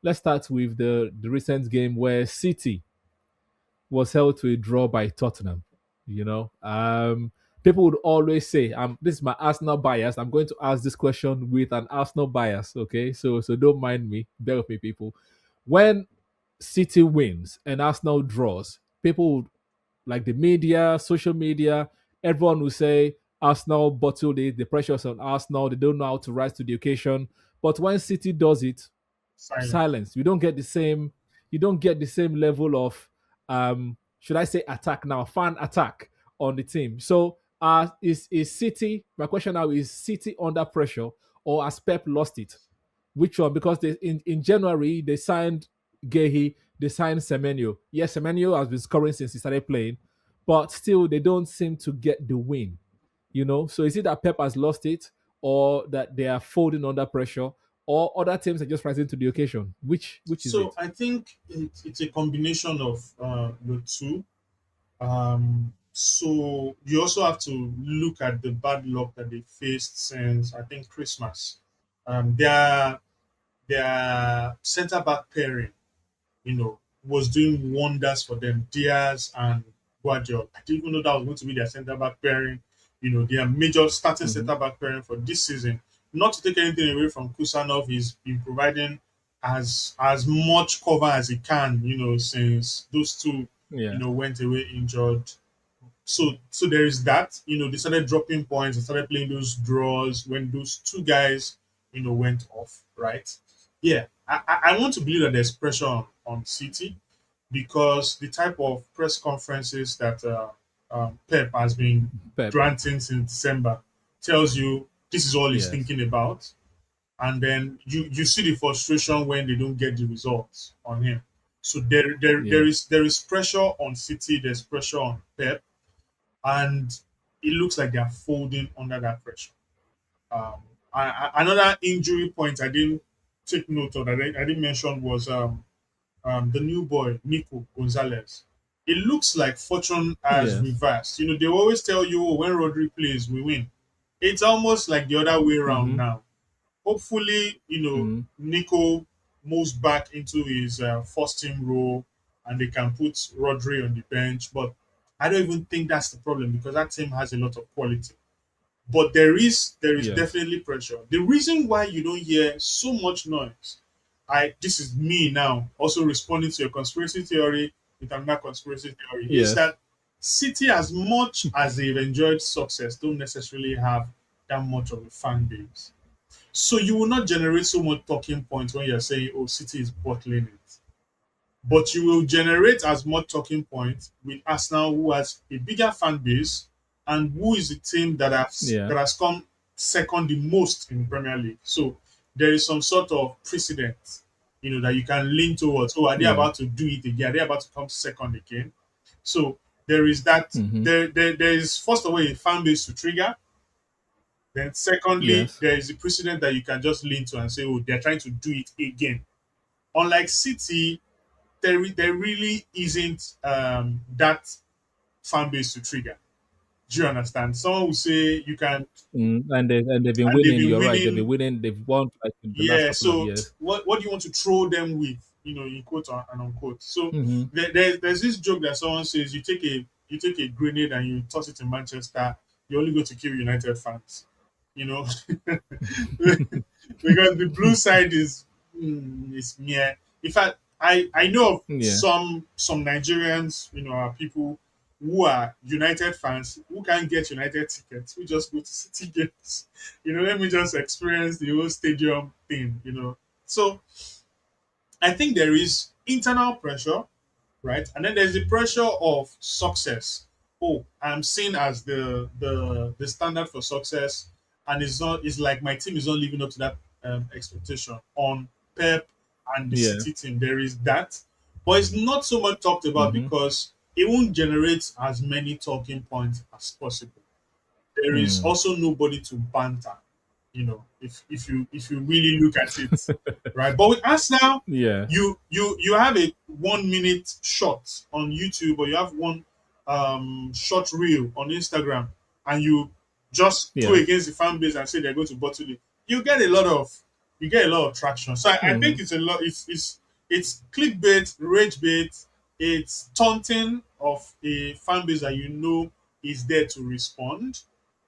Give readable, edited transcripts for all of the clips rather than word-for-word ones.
let's start with the recent game where City was held to a draw by Tottenham. You know, people would always say, this is my Arsenal bias. I'm going to ask this question with an Arsenal bias. Okay, so don't mind me. Bear with me, people. When City wins and Arsenal draws, people would, like the media, social media, everyone will say Arsenal bottled it. The pressure's on Arsenal. They don't know how to rise to the occasion. But when City does it, Silent. silence. You don't get the same. You don't get the same level of, should I say, attack now, fan attack on the team. So, is City? My question now is: City under pressure, or has Pep lost it? Which one? Because in January they signed Gehi, they signed Semenyo. Yes, Semenyo has been scoring since he started playing, but still they don't seem to get the win. So is it that Pep has lost it, or that they are folding under pressure, or other teams are just rising to the occasion? Which is So it? I think it's a combination of the two. So you also have to look at the bad luck that they faced since I think Christmas. Their centre back pairing, was doing wonders for them. Diaz and Guardiola. I didn't even know that was going to be their centre back pairing. Their major starting Mm-hmm. centre back pairing for this season. Not to take anything away from Kusanov, he's been providing as much cover as he can. Since those two, Yeah, went away injured. So there is that. They started dropping points. They started playing those draws when those two guys, went off. Right? Yeah, I want to believe that there's pressure on City because the type of press conferences that Pep has been Pep. granting since December tells you this is all he's Yes. thinking about, and then you see the frustration when they don't get the results on him. So Yeah. there is pressure on City. There's pressure on Pep, and it looks like they're folding under that pressure. Um, Another injury point I didn't take note of, I didn't mention was the new boy, Nico Gonzalez. It looks like fortune has Yes. reversed. They always tell you, "Oh, when Rodri plays, we win." It's almost like the other way around Mm-hmm. now. Hopefully, Mm-hmm. Nico moves back into his first team role and they can put Rodri on the bench. But I don't even think that's the problem because that team has a lot of quality. But there is Yes. definitely pressure. The reason why you don't hear so much noise, this is me now also responding to your conspiracy theory with another conspiracy theory, is Yes. that City, as much as they've enjoyed success, don't necessarily have that much of a fan base. So you will not generate so much talking points when you're saying, "Oh, City is bottling it." But you will generate as much talking points with Arsenal, who has a bigger fan base and who is the team Yeah. that has come second the most in the Premier League. So there is some sort of precedent, that you can lean towards. Oh, are they Yeah. about to do it again? Are they about to come second again? So there is that. Mm-hmm. There is first of all a fan base to trigger. Then secondly, Yes. there is a precedent that you can just lean to and say, "Oh, they're trying to do it again." Unlike City, there really isn't that fan base to trigger. Do you understand? Someone will say you can, And they've been and they've winning. been You're right. They've been winning. winning. They've won like in the last Yeah. couple of So years. what do you want to throw them with? In quote and unquote. So Mm-hmm. there's this joke that someone says you take a grenade and you toss it in Manchester. You only go to kill United fans. You know, because the blue side is mere. In fact, I know of Yeah. some Nigerians, are people who are United fans who can't get United tickets, who just go to City games. Let me just experience the whole stadium thing. So I think there is internal pressure, right? And then there's the pressure of success. Oh, I'm seen as the standard for success, and it's like my team is not living up to that expectation on Pep and the Yeah. City team. There is that, but it's not so much talked about Mm-hmm. because it won't generate as many talking points as possible. There is Mm. also nobody to banter, if you really look at it, right? But with Arsenal, Yeah. you have a 1 minute shot on YouTube, or you have one short reel on Instagram, and you just go Yes. against the fan base and say they're going to bottle it. You get a lot of you get a lot of traction. So I think Mm, it's a lot. It's clickbait, rage bait. It's taunting of a fan base that you know is there to respond.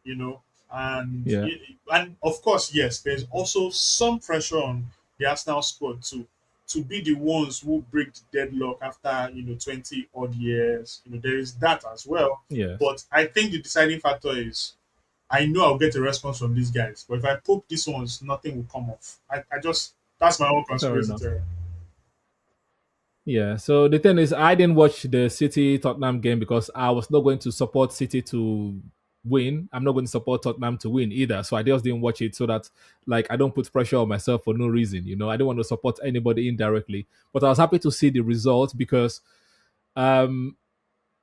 You know, and yeah, and of course, yes, there's also some pressure on the Arsenal squad to be the ones who break the deadlock after 20 odd years. There is that as well. yes. But I think the deciding factor is I know I'll get a response from these guys. But if I poke these ones, nothing will come off. I just that's my own Fair conspiracy enough. theory. Yeah. So the thing is, I didn't watch the City Tottenham game because I was not going to support City to win. I'm not going to support Tottenham to win either. So I just didn't watch it so that like I don't put pressure on myself for no reason. I don't want to support anybody indirectly. But I was happy to see the result because um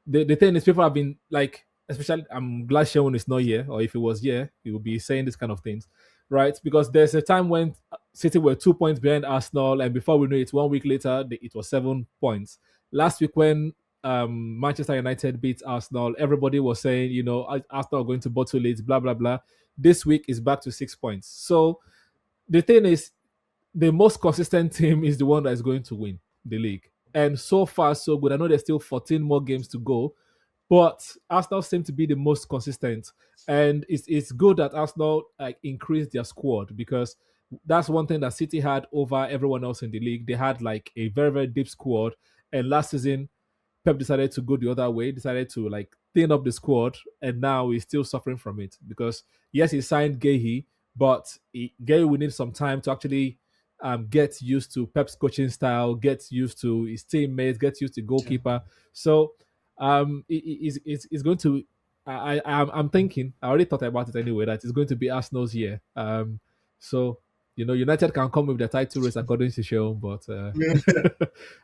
the thing is, people have been like, especially, I'm glad Sharon is not here, or if he was here, he would be saying this kind of things, right? Because there's a time when City were 2 points behind Arsenal, and before we knew it, 1 week later, it was 7 points. Last week, when Manchester United beat Arsenal, everybody was saying, Arsenal are going to bottle it, blah, blah, blah. This week is back to 6 points. So the thing is, the most consistent team is the one that is going to win the league. And so far, so good. I know there's still 14 more games to go, but Arsenal seem to be the most consistent, and it's good that Arsenal like increased their squad because that's one thing that City had over everyone else in the league. They had like a very very deep squad, and last season Pep decided to go the other way, decided to like thin up the squad, and now he's still suffering from it because yes, he signed Gehi, but Gehi will need some time to actually get used to Pep's coaching style, get used to his teammates, get used to Yeah. goalkeeper. So it's going to. I'm thinking. I already thought about it anyway. That it's going to be Arsenal's year. So United can come with the title race according to Sean, but Yeah.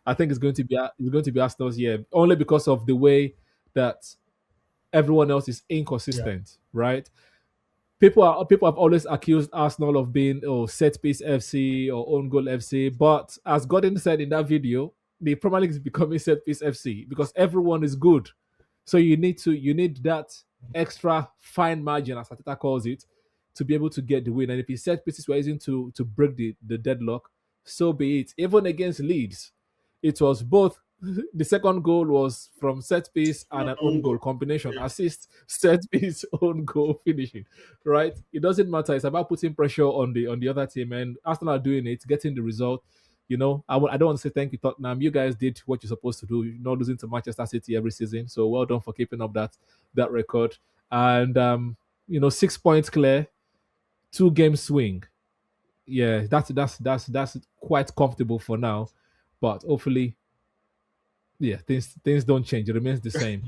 I think it's going to be Arsenal's year only because of the way that everyone else is Yeah. inconsistent, right? People have always accused Arsenal of being set piece FC or own goal FC, but as Gordon said in that video, the Premier League is becoming set piece FC because everyone is good. So you need that extra fine margin, as Ateta calls it, to be able to get the win. And if he set pieces were using to break the deadlock, so be it. Even against Leeds, it was both. The second goal was from set piece and No, an own own goal goal. combination, Yeah. assist, set piece, own goal, finishing. Right? It doesn't matter. It's about putting pressure on the other team, and Arsenal are doing it, getting the result. I don't want to say thank you, Tottenham. You guys did what you're supposed to do. You're not losing to Manchester City every season, so well done for keeping up that record. And 6 points clear, 2 game swing. Yeah, that's quite comfortable for now. But hopefully, yeah, things don't change. It remains the same.